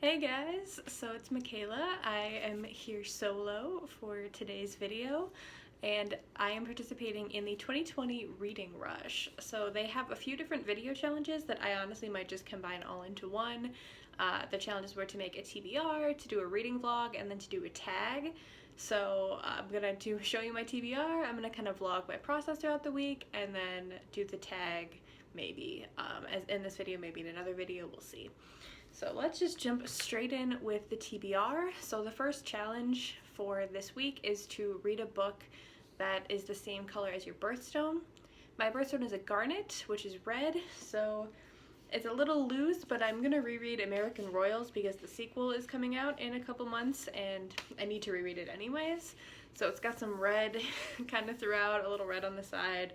Hey guys, so it's Michaela. I am here solo for today's video and I am participating in the 2020 Reading Rush. So they have a few different video challenges that I honestly might just combine all into one. The challenges were to make a TBR, to do a reading vlog, and then to do a tag. So I'm gonna show you my TBR, I'm gonna kind of vlog my process throughout the week, and then do the tag maybe as in this video, maybe in another video, we'll see. So let's just jump straight in with the TBR. So the first challenge for this week is to read a book that is the same color as your birthstone. My birthstone is a garnet, which is red, so it's a little loose, but I'm gonna reread American Royals because the sequel is coming out in a couple months and I need to reread it anyways. So it's got some red kind of throughout, a little red on the side.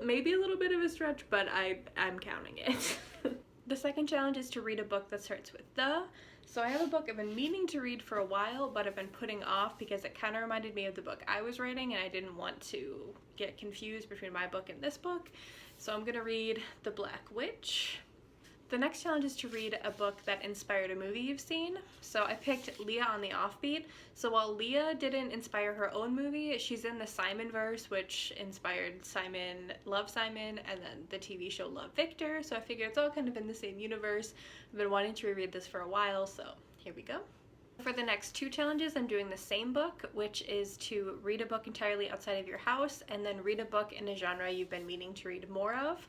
Maybe a little bit of a stretch, but I'm counting it. The second challenge is to read a book that starts with the. So I have a book I've been meaning to read for a while, but I've been putting off because it kind of reminded me of the book I was writing and I didn't want to get confused between my book and this book. So I'm gonna read The Black Witch. The next challenge is to read a book that inspired a movie you've seen. So I picked Leah on the Offbeat. So while Leah didn't inspire her own movie, she's in the Simon verse, which inspired Simon, Love Simon, and then the TV show Love Victor. So I figured it's all kind of in the same universe. I've been wanting to reread this for a while, so here we go. For the next two challenges, I'm doing the same book, which is to read a book entirely outside of your house and then read a book in a genre you've been meaning to read more of.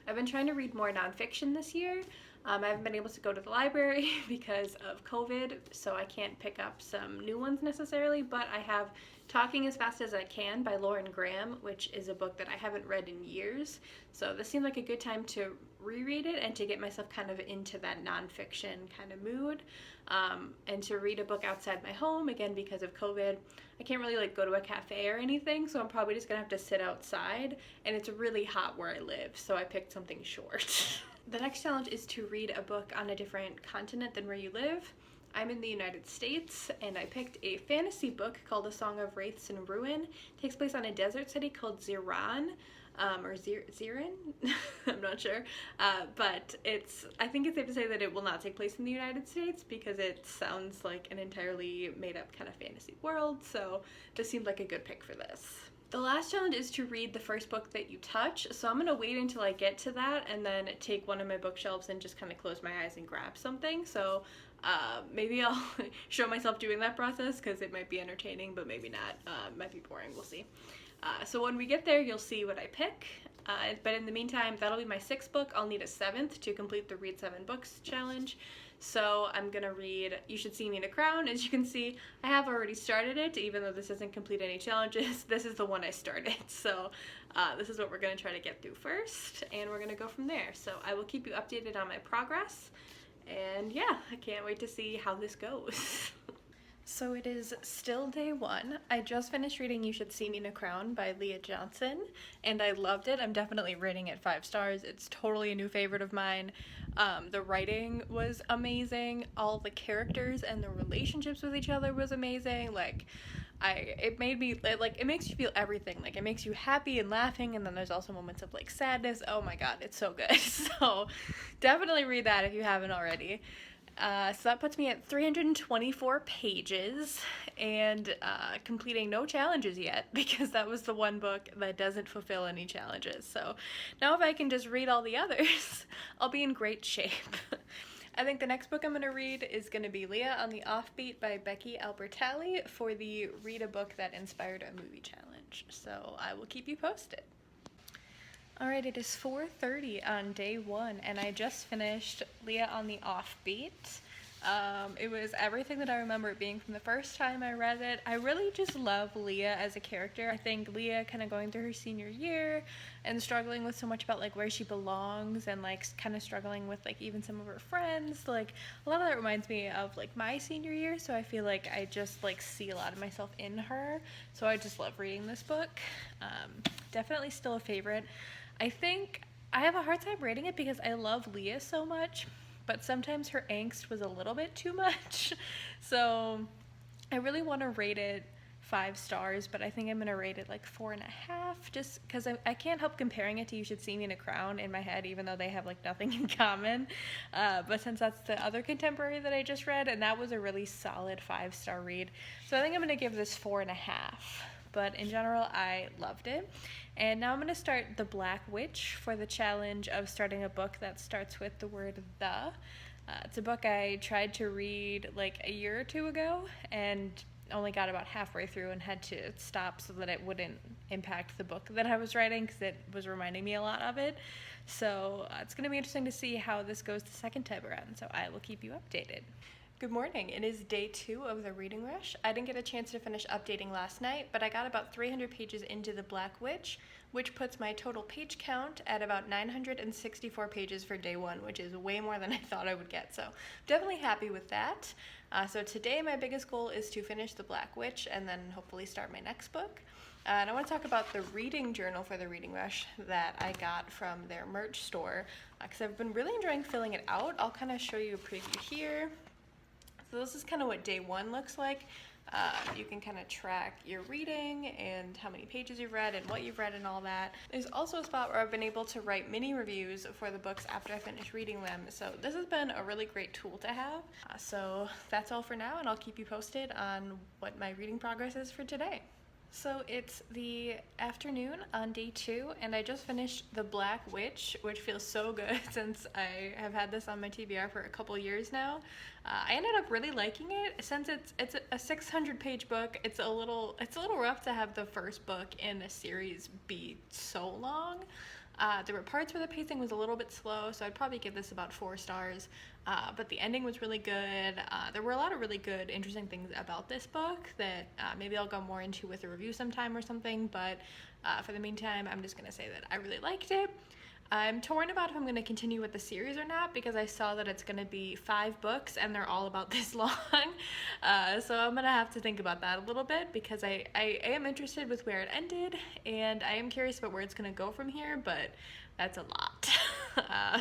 I've been trying to read more nonfiction this year. I haven't been able to go to the library because of COVID, so I can't pick up some new ones necessarily, but I have Talking as Fast as I Can by Lauren Graham, which is a book that I haven't read in years. So this seemed like a good time to reread it and to get myself kind of into that nonfiction kind of mood, and to read a book outside my home, again because of COVID. I can't really go to a cafe or anything, so I'm probably just gonna have to sit outside, and it's really hot where I live, so I picked something short. The next challenge is to read a book on a different continent than where you live. I'm in the United States, and I picked a fantasy book called A Song of Wraiths and Ruin. It takes place on a desert city called Ziran, or Zirin? I'm not sure. But I think it's safe to say that it will not take place in the United States because it sounds like an entirely made-up kind of fantasy world, so this seemed like a good pick for this. The last challenge is to read the first book that you touch, so I'm gonna wait until I get to that and then take one of my bookshelves and just kind of close my eyes and grab something. So maybe I'll show myself doing that process because it might be entertaining, but maybe not. It might be boring, we'll see. So when we get there, you'll see what I pick. But in the meantime, that'll be my sixth book. I'll need a seventh to complete the Read 7 Books challenge. So I'm gonna read You Should See Me in a Crown. As you can see, I have already started it, even though this doesn't complete any challenges. This is the one I started. So this is what we're gonna try to get through first, and we're gonna go from there. So I will keep you updated on my progress. And yeah, I can't wait to see how this goes. So it is still day one. I just finished reading You Should See Me in a Crown by Leah Johnson, and I loved it. I'm definitely rating it 5 stars. It's totally a new favorite of mine. The writing was amazing. All the characters and the relationships with each other was amazing. It makes you feel everything. It makes you happy and laughing, and then there's also moments of sadness. Oh my god, it's so good. So definitely read that if you haven't already. So that puts me at 324 pages and completing no challenges yet because that was the one book that doesn't fulfill any challenges. So now if I can just read all the others, I'll be in great shape. I think the next book I'm going to read is going to be Leah on the Offbeat by Becky Albertalli for the Read a Book That Inspired a Movie challenge. So I will keep you posted. Alright, it is 4:30 on day one, and I just finished Leah on the Offbeat. It was everything that I remember it being from the first time I read it. I really just love Leah as a character. I think Leah kind of going through her senior year and struggling with so much about where she belongs and kind of struggling with even some of her friends. A lot of that reminds me of my senior year, so I feel like I just see a lot of myself in her. So I just love reading this book. Definitely still a favorite. I think I have a hard time rating it because I love Leah so much, but sometimes her angst was a little bit too much. So I really want to rate it 5 stars, but I think I'm gonna rate it like 4.5, just because I can't help comparing it to You Should See Me in a Crown in my head, even though they have like nothing in common. But since that's the other contemporary that I just read, and that was a really solid 5-star read, so I think I'm gonna give this 4.5. But in general, I loved it. And now I'm going to start The Black Witch for the challenge of starting a book that starts with the word the. It's a book I tried to read like a year or two ago and only got about halfway through and had to stop so that it wouldn't impact the book that I was writing, because it was reminding me a lot of it. So it's going to be interesting to see how this goes the second time around, so I will keep you updated. Good morning. It is day 2 of the reading rush. I didn't get a chance to finish updating last night, but I got about 300 pages into The Black Witch, which puts my total page count at about 964 pages for day 1, which is way more than I thought I would get, so definitely happy with that. So today my biggest goal is to finish The Black Witch and then hopefully start my next book. And I want to talk about the reading journal for the reading rush that I got from their merch store, because I've been really enjoying filling it out. I'll kind of show you a preview here. So this is kind of what day 1 looks like. You can kind of track your reading and how many pages you've read and what you've read and all that. There's also a spot where I've been able to write mini reviews for the books after I finish reading them. So this has been a really great tool to have. So that's all for now, and I'll keep you posted on what my reading progress is for today. So it's the afternoon on day 2, and I just finished The Black Witch, which feels so good since I have had this on my TBR for a couple years now. I ended up really liking it. Since it's a 600-page book, it's a little rough to have the first book in a series be so long. There were parts where the pacing was a little bit slow, so I'd probably give this about 4 stars. But the ending was really good. There were a lot of really good, interesting things about this book that maybe I'll go more into with a review sometime or something, but for the meantime, I'm just going to say that I really liked it. I'm torn about if I'm going to continue with the series or not, because I saw that it's going to be 5 books and they're all about this long. So I'm going to have to think about that a little bit, because I am interested with where it ended, and I am curious about where it's going to go from here, but that's a lot.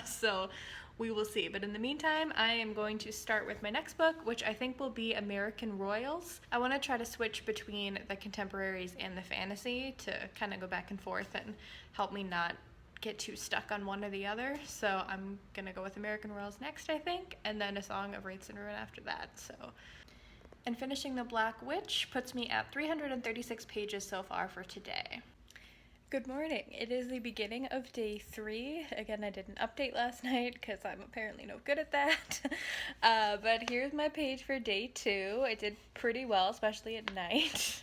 So we will see. But in the meantime, I am going to start with my next book, which I think will be American Royals. I want to try to switch between the contemporaries and the fantasy to kind of go back and forth and help me not get too stuck on one or the other. So I'm gonna go with American Royals next, I think, and then A Song of Wraiths and Ruin after that. So, and finishing The Black Witch puts me at 336 pages so far for today. Good morning. It is the beginning of day 3. Again, I didn't update last night because I'm apparently no good at that. But here's my page for day 2. I did pretty well, especially at night.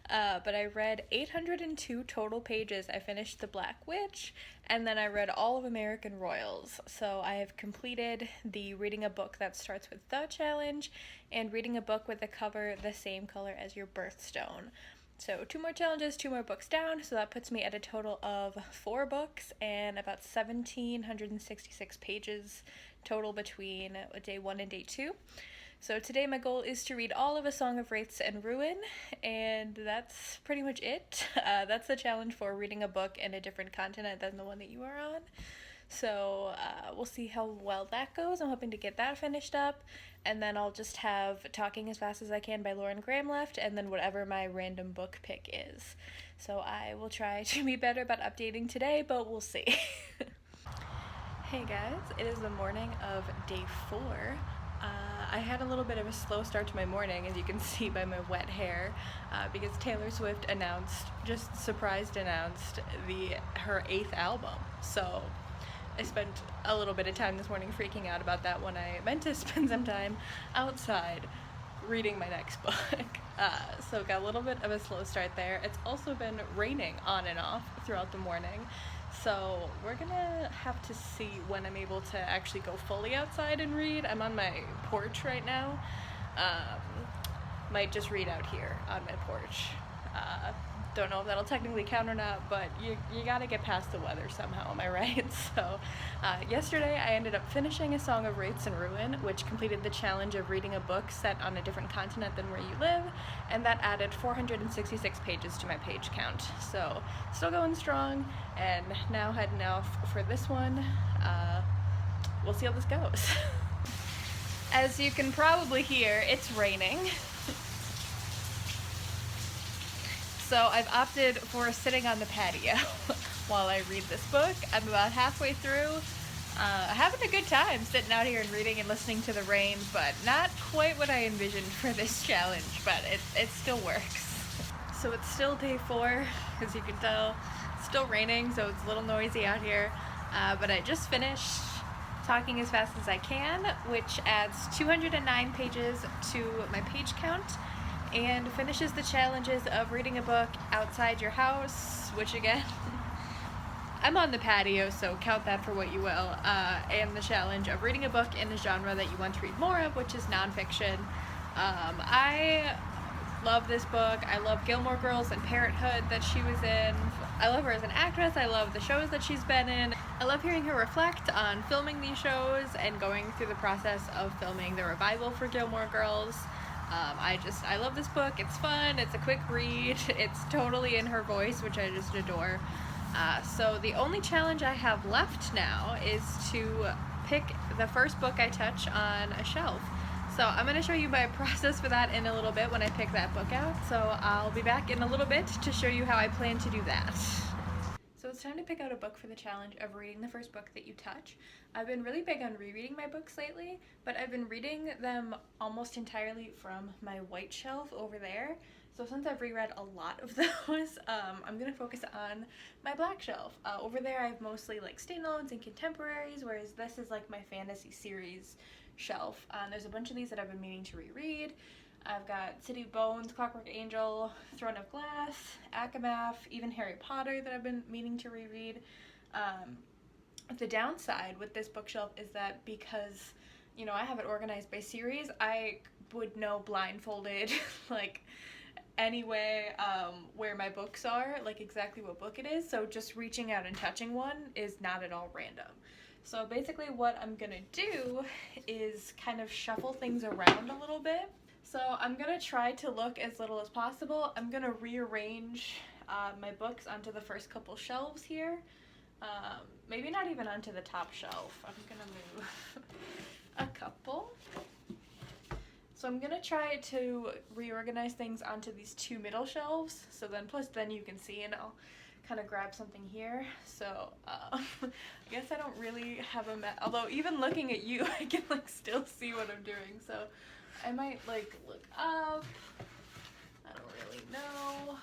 But I read 802 total pages. I finished The Black Witch, and then I read all of American Royals. So I have completed the reading a book that starts with the challenge and reading a book with a cover the same color as your birthstone. So 2 more challenges, 2 more books down, so that puts me at a total of 4 books and about 1,766 pages total between day 1 and day 2. So today my goal is to read all of A Song of Wraiths and Ruin, and that's pretty much it. That's the challenge for reading a book in a different continent than the one that you are on. So we'll see how well that goes. I'm hoping to get that finished up, and then I'll just have Talking as Fast as I Can by Lauren Graham left, and then whatever my random book pick is. So I will try to be better about updating today, but we'll see. Hey guys, it is the morning of day 4. I had a little bit of a slow start to my morning, as you can see by my wet hair, because Taylor Swift announced her 8th album. So I spent a little bit of time this morning freaking out about that when I meant to spend some time outside reading my next book. So got a little bit of a slow start there. It's also been raining on and off throughout the morning. So we're gonna have to see when I'm able to actually go fully outside and read. I'm on my porch right now. Might just read out here on my porch. Don't know if that'll technically count or not, but you gotta get past the weather somehow, am I right? So yesterday I ended up finishing A Song of Wraiths and Ruin, which completed the challenge of reading a book set on a different continent than where you live, and that added 466 pages to my page count. So still going strong, and now heading off for this one. We'll see how this goes. As you can probably hear, it's raining. So I've opted for sitting on the patio while I read this book. I'm about halfway through, having a good time sitting out here and reading and listening to the rain, but not quite what I envisioned for this challenge, but it still works. So it's still day 4, as you can tell. It's still raining, so it's a little noisy out here, but I just finished talking as fast as I can, which adds 209 pages to my page count and finishes the challenges of reading a book outside your house, which again, I'm on the patio, so count that for what you will, and the challenge of reading a book in a genre that you want to read more of, which is nonfiction. I love this book. I love Gilmore Girls and Parenthood that she was in. I love her as an actress. I love the shows that she's been in. I love hearing her reflect on filming these shows and going through the process of filming the revival for Gilmore Girls. I love this book. It's fun. It's a quick read. It's totally in her voice, which I just adore. So the only challenge I have left now is to pick the first book I touch on a shelf. So I'm going to show you my process for that in a little bit when I pick that book out. So I'll be back in a little bit to show you how I plan to do that. So it's time to pick out a book for the challenge of reading the first book that you touch. I've been really big on rereading my books lately, but I've been reading them almost entirely from my white shelf over there. So since I've reread a lot of those, I'm going to focus on my black shelf. Over there I have mostly like standalones and contemporaries, whereas this is like my fantasy series shelf. There's a bunch of these that I've been meaning to reread. I've got City of Bones, Clockwork Angel, Throne of Glass, Akamath, even Harry Potter that I've been meaning to reread. The downside with this bookshelf is that because, you know, I have it organized by series, I would know blindfolded, like, anyway, where my books are, like exactly what book it is, so just reaching out and touching one is not at all random. So basically what I'm gonna do is kind of shuffle things around a little bit. So I'm gonna try to look as little as possible. I'm gonna rearrange my books onto the first couple shelves here. Maybe not even onto the top shelf. I'm gonna move a couple. So I'm gonna try to reorganize things onto these 2 middle shelves. So then, plus then you can see, and I'll kind of grab something here. So I guess I don't really have a although even looking at you, I can like still see what I'm doing. So I might like look up. I don't really know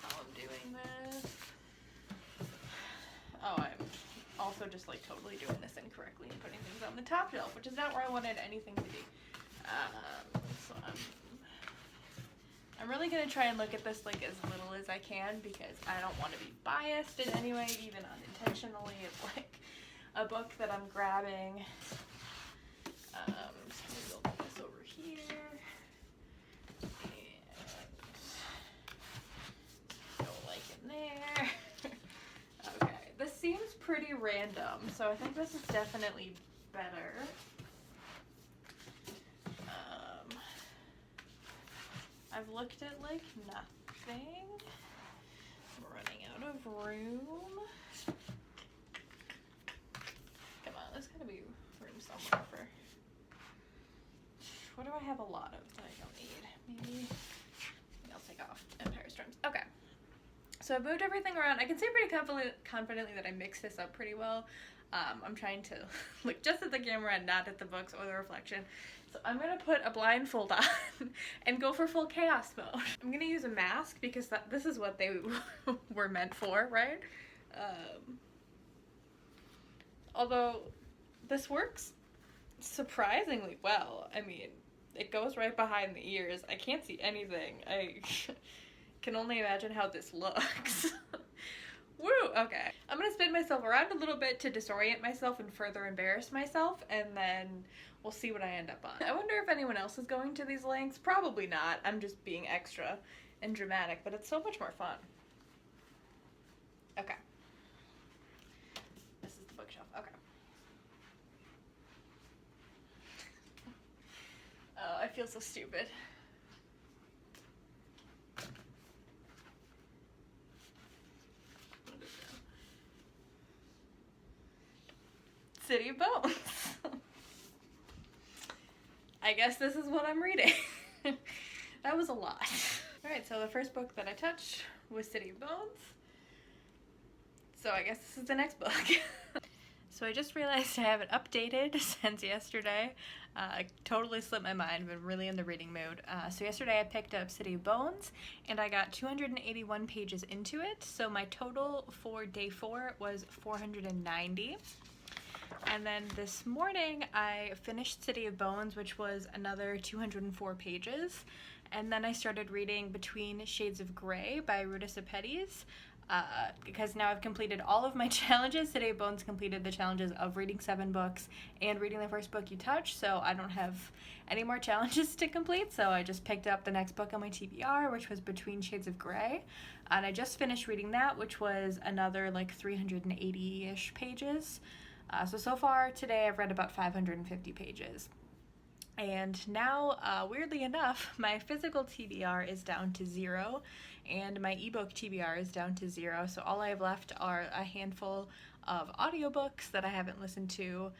how I'm doing this. Oh, I'm also just like totally doing this incorrectly and putting things on the top shelf, which is not where I wanted anything to be. So I'm really gonna try and look at this like as little as I can because I don't want to be biased in any way, even unintentionally. It's like a book that I'm grabbing. So we'll put this over here and go like in there. Okay, this seems pretty random, so I think this is definitely better. I've looked at like nothing. I'm running out of room. Come on, there's gotta be room somewhere for. What do I have a lot of that I don't need? Maybe I'll take off Empire Storms. Okay. So I've moved everything around. I can say pretty confidently that I mixed this up pretty well. I'm trying to look just at the camera and not at the books or the reflection. So I'm going to put a blindfold on and go for full chaos mode. I'm going to use a mask because this is what they were meant for, right? Although this works surprisingly well. I mean, it goes right behind the ears. I can't see anything. I can only imagine how this looks. Woo! Okay. I'm gonna spin myself around a little bit to disorient myself and further embarrass myself, and then we'll see what I end up on. I wonder if anyone else is going to these lengths. Probably not. I'm just being extra and dramatic, but it's so much more fun. Okay. This is the bookshelf. Okay. Oh, I feel so stupid. City of Bones. I guess this is what I'm reading. That was a lot. Alright, so the first book that I touched was City of Bones. So I guess this is the next book. So I just realized I haven't updated since yesterday. I totally slipped my mind, but really in the reading mood. So yesterday I picked up City of Bones, and I got 281 pages into it. So my total for day 4 was 490. And then this morning I finished City of Bones, which was another 204 pages. And then I started reading Between Shades of Grey by Ruta Sepetys. Because now I've completed all of my challenges. City of Bones completed the challenges of reading 7 books and reading the first book you touch, so I don't have any more challenges to complete, so I just picked up the next book on my TBR, which was Between Shades of Grey, and I just finished reading that, which was another like 380-ish pages. So far today I've read about 550 pages. And now, weirdly enough, my physical TBR is down to 0, and my ebook TBR is down to 0, so all I have left are a handful of audiobooks that I haven't listened to,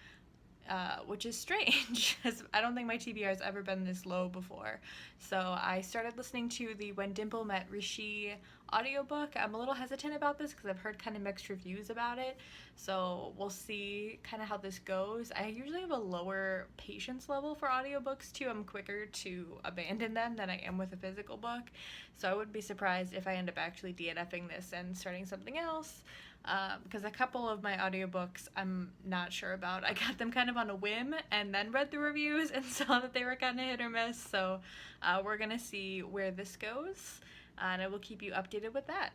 which is strange, because I don't think my TBR has ever been this low before. So I started listening to the When Dimple Met Rishi audiobook. I'm a little hesitant about this because I've heard kind of mixed reviews about it, so we'll see kind of how this goes. I usually have a lower patience level for audiobooks too. I'm quicker to abandon them than I am with a physical book, so I wouldn't be surprised if I end up actually DNFing this and starting something else. Because a couple of my audiobooks I'm not sure about. I got them kind of on a whim and then read the reviews and saw that they were kind of hit or miss, so we're gonna see where this goes, and I will keep you updated with that.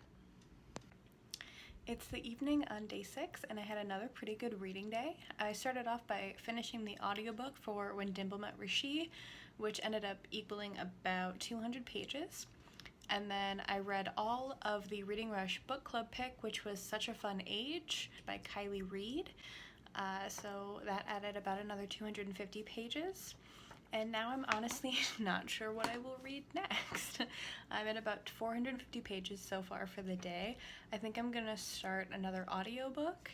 It's the evening on day 6, and I had another pretty good reading day. I started off by finishing the audiobook for When Dimple Met Rishi, which ended up equaling about 200 pages. And then I read all of the Reading Rush book club pick, which was Such a Fun Age by Kylie Reed. So that added about another 250 pages. And now I'm honestly not sure what I will read next. I'm at about 450 pages so far for the day. I think I'm gonna start another audiobook.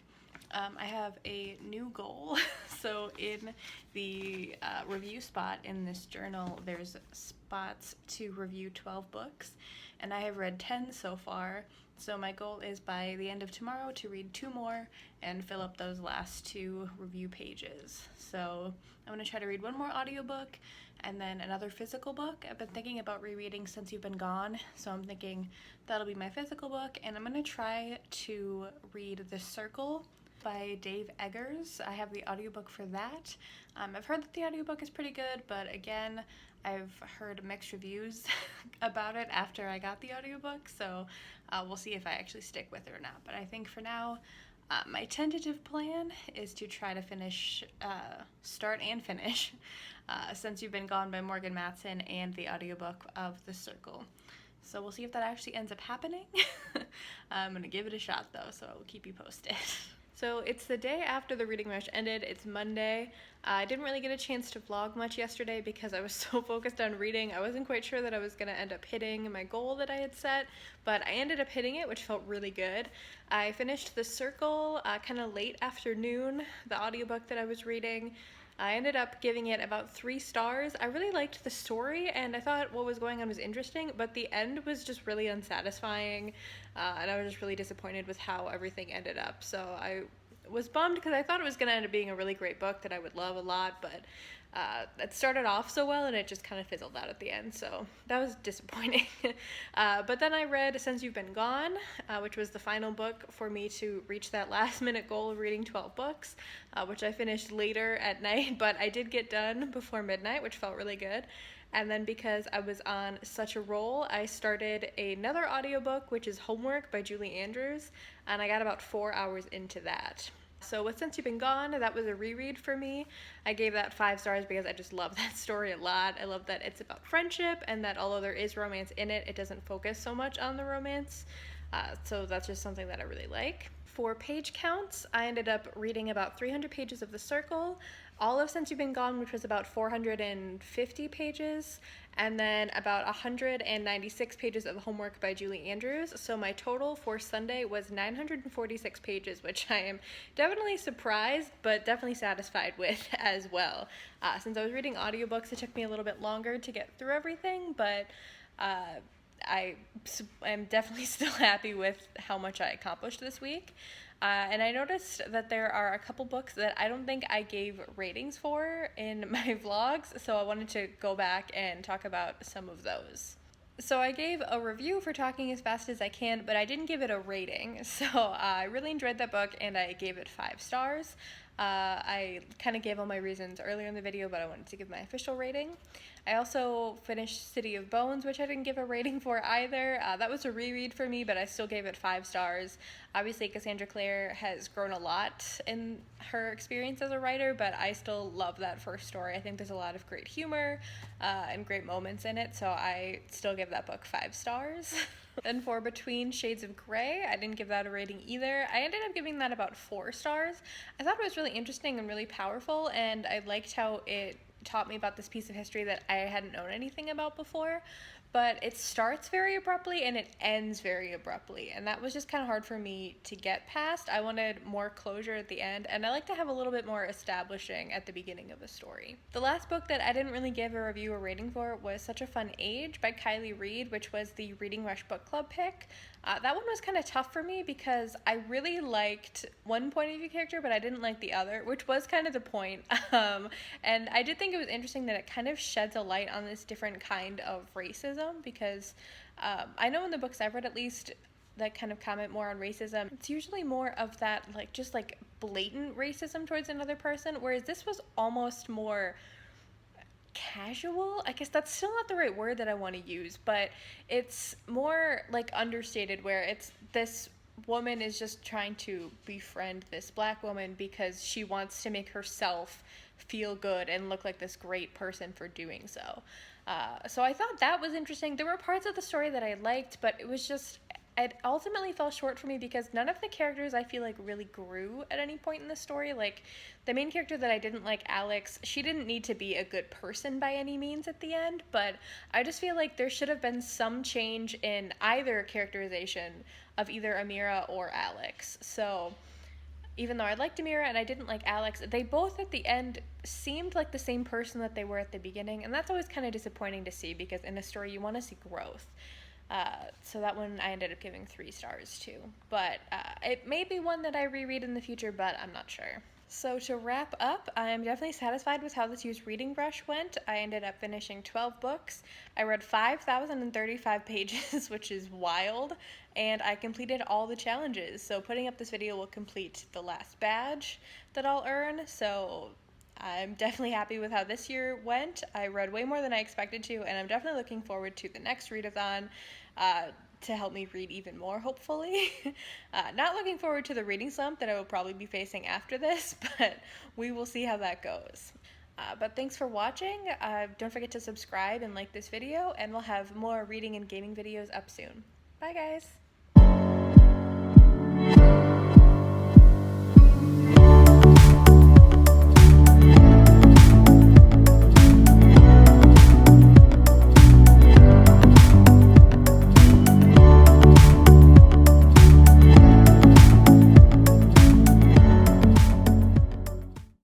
I have a new goal. So in the review spot in this journal, there's spots to review 12 books, and I have read 10 so far. So my goal is by the end of tomorrow to read 2 more and fill up those last 2 review pages. So I'm going to try to read 1 more audiobook and then another physical book. I've been thinking about rereading Since You've Been Gone, so I'm thinking that'll be my physical book, and I'm going to try to read The Circle by Dave Eggers. I have the audiobook for that. I've heard that the audiobook is pretty good, but again, I've heard mixed reviews about it after I got the audiobook, so we'll see if I actually stick with it or not. But I think for now, my tentative plan is to try to start and finish Since You've Been Gone by Morgan Matson and the audiobook of The Circle. So we'll see if that actually ends up happening. I'm gonna give it a shot though, so I will keep you posted. So it's the day after the Reading Rush ended. It's Monday. I didn't really get a chance to vlog much yesterday because I was so focused on reading. I wasn't quite sure that I was going to end up hitting my goal that I had set, but I ended up hitting it, which felt really good. I finished The Circle kind of late afternoon, the audiobook that I was reading. I ended up giving it about 3 stars. I really liked the story, and I thought what was going on was interesting, but the end was just really unsatisfying, and I was just really disappointed with how everything ended up. So I was bummed because I thought it was going to end up being a really great book that I would love a lot, but it started off so well and it just kind of fizzled out at the end, so that was disappointing. But then I read Since You've Been Gone, which was the final book for me to reach that last minute goal of reading 12 books, which I finished later at night, but I did get done before midnight, which felt really good. And then because I was on such a roll, I started another audiobook, which is Homework by Julie Andrews, and I got about 4 hours into that. So with Since You've Been Gone, that was a reread for me. I gave that 5 stars because I just love that story a lot. I love that it's about friendship and that although there is romance in it, it doesn't focus so much on the romance. So that's just something that I really like. For page counts, I ended up reading about 300 pages of The Circle, all of Since You've Been Gone, which was about 450 pages, and then about 196 pages of Homework by Julie Andrews. So my total for Sunday was 946 pages, which I am definitely surprised, but definitely satisfied with as well. Since I was reading audiobooks, it took me a little bit longer to get through everything, but am definitely still happy with how much I accomplished this week. And I noticed that there are a couple books that I don't think I gave ratings for in my vlogs, so I wanted to go back and talk about some of those. So I gave a review for Talking as Fast as I Can, but I didn't give it a rating. So I really enjoyed that book and I gave it 5 stars. I kind of gave all my reasons earlier in the video, but I wanted to give my official rating. I also finished City of Bones, which I didn't give a rating for either. That was a reread for me, but I still gave it 5 stars. Obviously, Cassandra Clare has grown a lot in her experience as a writer, but I still love that first story. I think there's a lot of great humor and great moments in it, so I still give that book 5 stars. Then for Between Shades of Grey, I didn't give that a rating either. I ended up giving that about 4 stars. I thought it was really interesting and really powerful, and I liked how it taught me about this piece of history that I hadn't known anything about before. But it starts very abruptly and it ends very abruptly, and that was just kind of hard for me to get past. I wanted more closure at the end, and I like to have a little bit more establishing at the beginning of a story. The last book that I didn't really give a review or rating for was Such a Fun Age by Kylie Reed, which was the Reading Rush Book Club pick. That one was kind of tough for me because I really liked one point of view character, but I didn't like the other, which was kind of the point. And I did think it was interesting that it kind of sheds a light on this different kind of racism, because I know in the books I've read, at least, that kind of comment more on racism, it's usually more of that just blatant racism towards another person, whereas this was almost more casual. I guess that's still not the right word that I want to use, but it's more understated, where it's this woman is just trying to befriend this black woman because she wants to make herself feel good and look like this great person for doing so. So I thought that was interesting. There were parts of the story that I liked, but it ultimately fell short for me because none of the characters I feel really grew at any point in the story. The main character that I didn't like, Alex, she didn't need to be a good person by any means at the end, but I just feel like there should have been some change in either characterization of either Amira or Alex. So even though I liked Amira and I didn't like Alex, they both at the end seemed like the same person that they were at the beginning, and that's always kind of disappointing to see because in a story you want to see growth. So that one I ended up giving 3 stars too. But it may be one that I reread in the future, but I'm not sure. So to wrap up, I'm definitely satisfied with how this year's reading rush went. I ended up finishing 12 books. I read 5,035 pages, which is wild, and I completed all the challenges. So putting up this video will complete the last badge that I'll earn. So I'm definitely happy with how this year went. I read way more than I expected to, and I'm definitely looking forward to the next readathon to help me read even more, hopefully. Not looking forward to the reading slump that I will probably be facing after this, but we will see how that goes. But thanks for watching. Don't forget to subscribe and like this video, and we'll have more reading and gaming videos up soon. Bye, guys!